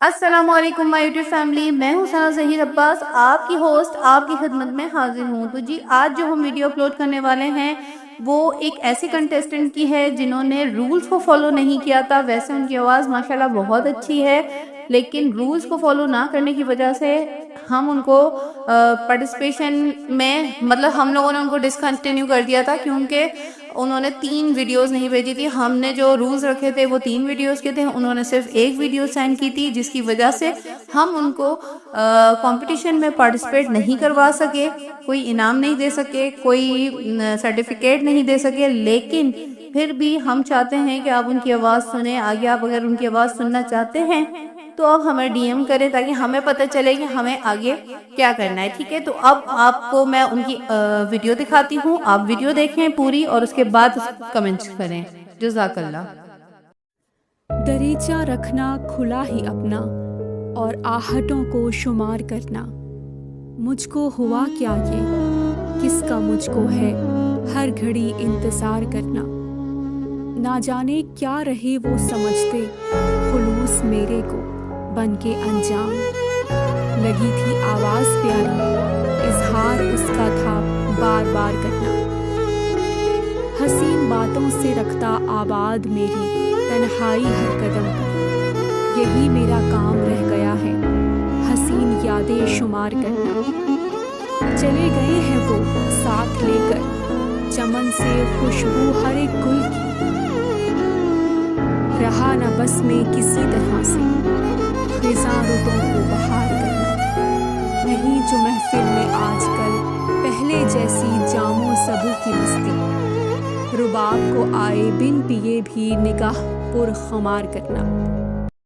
السلام علیکم مائی YouTube family, میں ہوں سنا ظہیر عباس، آپ کی ہوسٹ آپ کی خدمت میں حاضر ہوں۔ تو جی آج جو ہم ویڈیو اپلوڈ کرنے والے ہیں وہ ایک ایسی کنٹیسٹنٹ کی ہے جنہوں نے رولز کو فالو نہیں کیا تھا۔ ویسے ان کی آواز ماشاءاللہ بہت اچھی ہے، لیکن رولز کو فالو نہ کرنے کی وجہ سے ہم ان کو پارٹیسپیشن میں ہم لوگوں نے ان کو ڈسکنٹینیو کر دیا تھا، کیونکہ انہوں نے 3 ویڈیوز نہیں بھیجی تھی۔ ہم نے جو رولز رکھے تھے وہ 3 ویڈیوز کے تھے، انہوں نے صرف 1 ویڈیو سینڈ کی تھی، جس کی وجہ سے ہم ان کو کمپٹیشن میں پارٹیسپیٹ نہیں کروا سکے، کوئی انعام نہیں دے سکے، کوئی سرٹیفکیٹ نہیں دے سکے۔ لیکن پھر بھی ہم چاہتے ہیں کہ آپ ان کی آواز سنیں۔ آگے آپ اگر ان کی آواز سننا چاہتے ہیں تو آپ ہمیں ڈی ایم کریں تاکہ ہمیں پتہ چلے کہ ہمیں آگے کیا کرنا ہے، ٹھیک ہے؟ تو اب آپ کو میں ان کی ویڈیو دکھاتی ہوں، آپ ویڈیو دیکھیں پوری اور اس کے بعد کمنٹس کریں۔ جزاک اللہ۔ دریچہ رکھنا کھلا ہی اپنا اور آہٹوں کو شمار کرنا، مجھ کو ہوا کیا یہ، کس کا مجھ کو ہے ہر گھڑی انتظار کرنا۔ نہ جانے کیا رہے وہ سمجھتے خلوص میرے کو بن کے انجام، لگی تھی آواز پیاری اظہار اس کا تھا بار بار کرنا۔ حسین باتوں سے رکھتا آباد میری تنہائی ہر قدم پر، یہی میرا کام رہ گیا ہے حسین یادیں شمار کرنا۔ چلے گئے ہیں وہ ساتھ لے کر چمن سے خوشبو ہر ایک گل کی، رہا نہ بس میں کسی طرح سے خزاں رتوں کو بہار کرنا۔ نہیں جو محفل میں آج کل پہلے جیسی جام و سبو کی مستی، رباب کو آئے بن پیے بھی نگاہ پر خمار کرنا۔